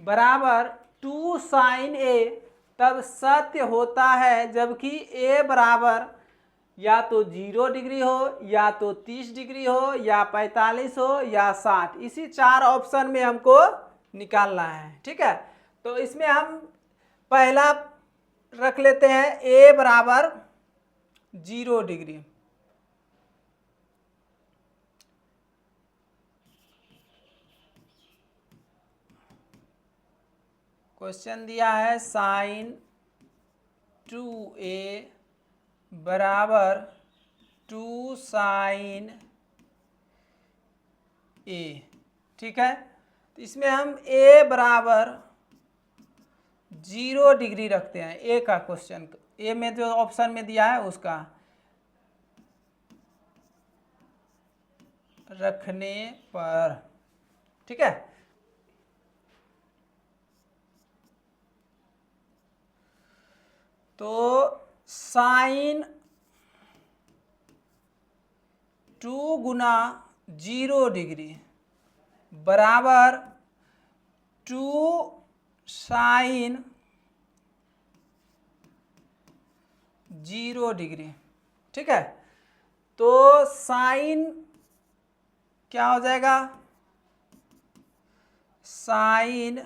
बराबर 2 साइन ए तब सत्य होता है जबकि ए बराबर या तो 0 डिग्री हो, या तो 30 डिग्री हो, या 45 हो, या 60। इसी 4 ऑप्शन में हमको निकालना है। ठीक है, तो इसमें हम पहला रख लेते हैं ए बराबर 0 डिग्री। क्वेश्चन दिया है साइन 2a बराबर 2 साइन ए। ठीक है, तो इसमें हम a बराबर 0 डिग्री रखते हैं। ए का क्वेश्चन ए में जो ऑप्शन में दिया है उसका रखने पर। ठीक है, तो साइन 2 गुना 0 डिग्री बराबर 2 साइन 0 डिग्री। ठीक है, तो साइन क्या हो जाएगा, साइन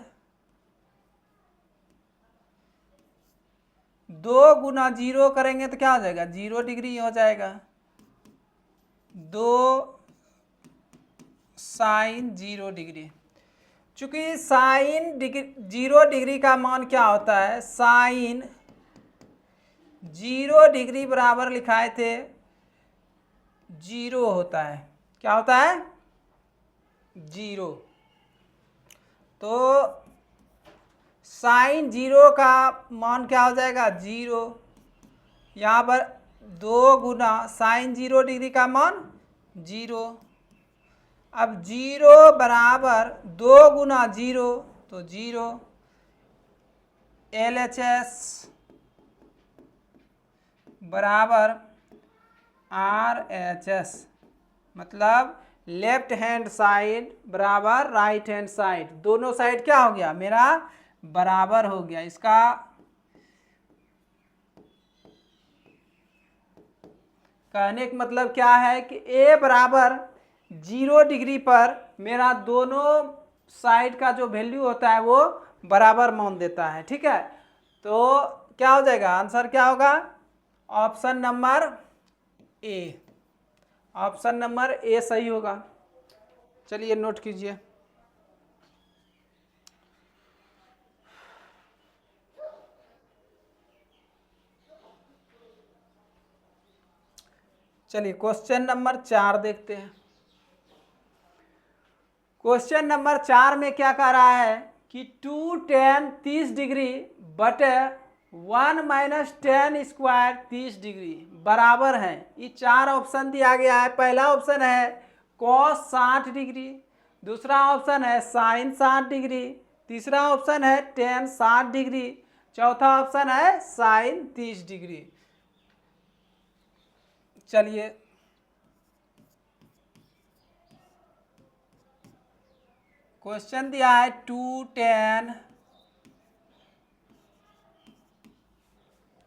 2 गुना 0 करेंगे तो क्या हो जाएगा, 0 डिग्री हो जाएगा। 2 साइन 0 डिग्री। चूंकि साइन 0 डिग्री का मान क्या होता है, साइन 0 डिग्री बराबर लिखाए थे 0 होता है। क्या होता है, 0। तो साइन 0 का मान क्या हो जाएगा, 0। यहाँ पर 2 गुना साइन 0 डिग्री का मान 0। अब 0 बराबर 2 गुना 0 तो 0। LHS बराबर RHS, मतलब लेफ्ट हैंड साइड बराबर राइट हैंड साइड। दोनों साइड क्या हो गया, मेरा बराबर हो गया। इसका कहने का मतलब क्या है कि ए बराबर 0 डिग्री पर मेरा दोनों साइड का जो वैल्यू होता है वो बराबर मान देता है। ठीक है, तो क्या हो जाएगा, आंसर क्या होगा, option number A. Option number A सही होगा। चलिए नोट कीजिए। चलिए क्वेश्चन नंबर 4 देखते हैं। क्वेश्चन नंबर 4 में क्या कह रहा है कि 2 tan 30 डिग्री बटे 1 माइनस टेन स्क्वायर 30 डिग्री बराबर है। ये 4 ऑप्शन दिया गया है। पहला ऑप्शन है कॉस 60 डिग्री, दूसरा ऑप्शन है साइन 60 डिग्री, तीसरा ऑप्शन है टेन 60 डिग्री, चौथा ऑप्शन है साइन 30 डिग्री। चलिए क्वेश्चन दिया है 2 tan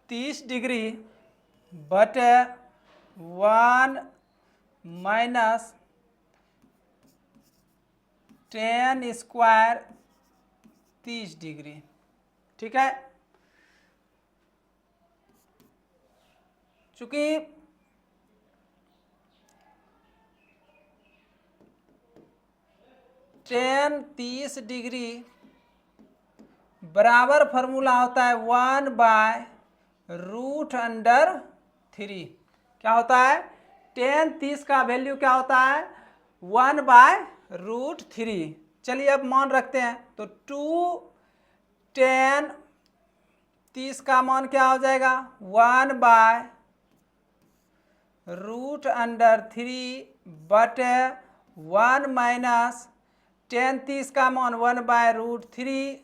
30 डिग्री बटे 1 माइनस टेन स्क्वायर 30 डिग्री। ठीक है, चूंकि टेन 30 डिग्री बराबर फॉर्मूला होता है 1/√3। क्या होता है, टेन 30 का वैल्यू क्या होता है, 1/√3। चलिए अब मान रखते हैं, तो 2 tan 30 का मान क्या हो जाएगा, 1/√3 बटे 1 माइनस टेन 30 का मान 1/√3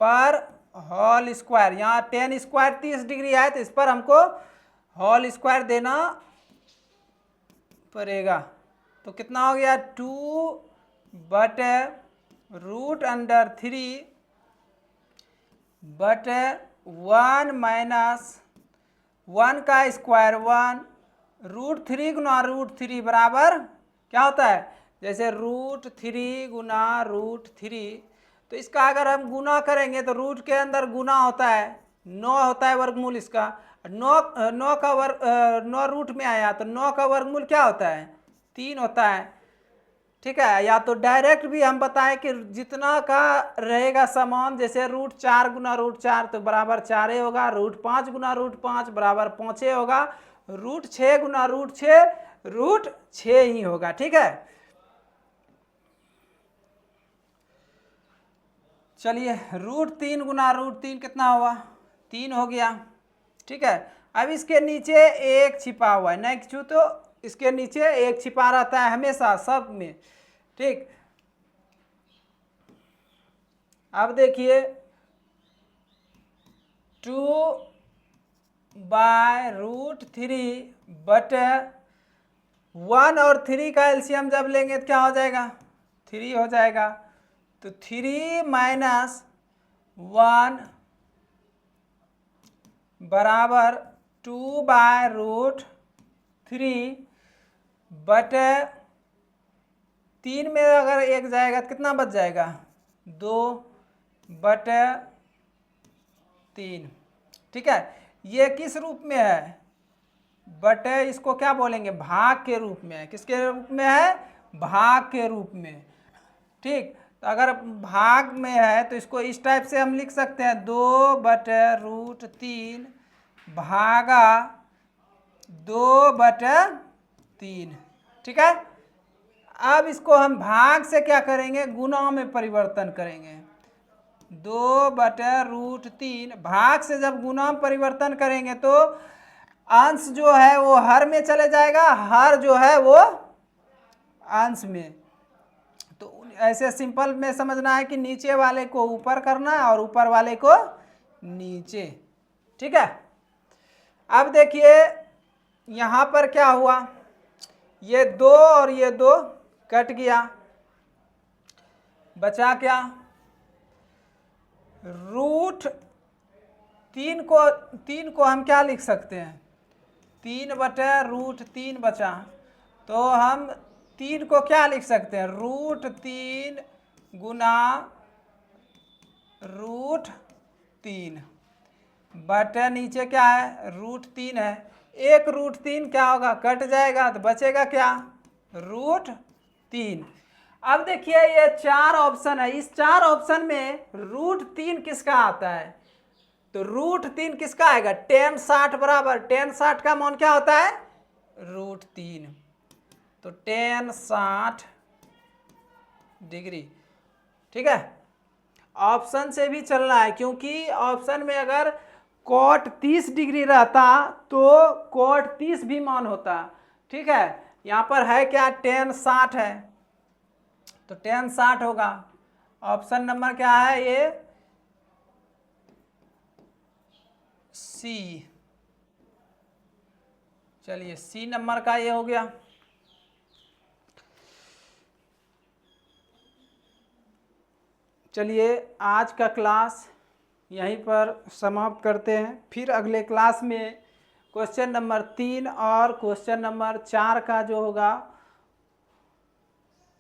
पर होल स्क्वायर। यहाँ टेन स्क्वायर 30 डिग्री है तो इस पर हमको होल स्क्वायर देना पड़ेगा। तो कितना हो गया, 2 बटे रूट अंडर 3 बटे 1 माइनस 1 का स्क्वायर 1 √3 गुना √3 बराबर क्या होता है, जैसे √3 गुना √3, तो इसका अगर हम गुना करेंगे तो रूट के अंदर गुना होता है, 9 होता है वर्गमूल इसका, 9 का वर्ग 9 रूट में आया तो 9 का वर्गमूल क्या होता है, 3 होता है। ठीक है, या तो डायरेक्ट भी हम बताएं कि जितना का रहेगा समान, जैसे √4 गुना √4 तो बराबर 4 होगा, √5 गुना √5 बराबर 5 होगा, √6 गुना √6 √6 ही होगा। ठीक है, चलिए √3 गुना √3 कितना हुआ, 3 हो गया। ठीक है, अब इसके नीचे एक छिपा हुआ है, नहीं छू तो इसके नीचे एक छिपा रहता है हमेशा सब में। ठीक, अब देखिए 2/√3 बटे 1 और 3 का एलसीएम जब लेंगे तो क्या हो जाएगा, 3 हो जाएगा, तो 3 माइनस 1 बराबर 2/√3 बटे 3 में अगर 1 जाएगा तो कितना बच जाएगा, 2/3। ठीक है, ये किस रूप में है, बटे इसको क्या बोलेंगे, भाग के रूप में है। किसके रूप में है, भाग के रूप में। ठीक, तो अगर भाग में है तो इसको इस टाइप से हम लिख सकते हैं, 2/√3 भागा 2/3। ठीक है, अब इसको हम भाग से क्या करेंगे, गुना में परिवर्तन करेंगे। 2/√3 भाग से जब गुना में परिवर्तन करेंगे तो अंश जो है वो हर में चले जाएगा, हर जो है वो अंश में। तो ऐसे सिंपल में समझना है कि नीचे वाले को ऊपर करना है और ऊपर वाले को नीचे। ठीक है, अब देखिए यहाँ पर क्या हुआ, ये 2 और ये 2 कट गया, बचा क्या, √3 को हम क्या लिख सकते हैं, 3/√3 बचा, तो हम 3 को क्या लिख सकते हैं, √3 गुना √3 बटे नीचे क्या है, √3 है, एक √3 क्या होगा, कट जाएगा तो बचेगा क्या, √3। अब देखिए ये 4 ऑप्शन है, इस 4 ऑप्शन में √3 किसका आता है, तो √3 किसका आएगा, tan 60 बराबर, tan 60 का मान क्या होता है, √3, तो tan 60 डिग्री। ठीक है, ऑप्शन से भी चलना है, क्योंकि ऑप्शन में अगर cot 30 डिग्री रहता तो cot 30 भी मान होता। ठीक है, यहाँ पर है क्या, tan 60 है, तो tan 60 होगा। ऑप्शन नंबर क्या है, ये सी। चलिए सी नंबर का ये हो गया। चलिए आज का क्लास यहीं पर समाप्त करते हैं, फिर अगले क्लास में क्वेश्चन नंबर 3 और क्वेश्चन नंबर 4 का जो होगा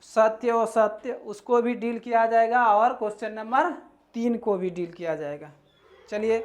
सत्य और सत्य, उसको भी डील किया जाएगा और क्वेश्चन नंबर 3 को भी डील किया जाएगा। चलिए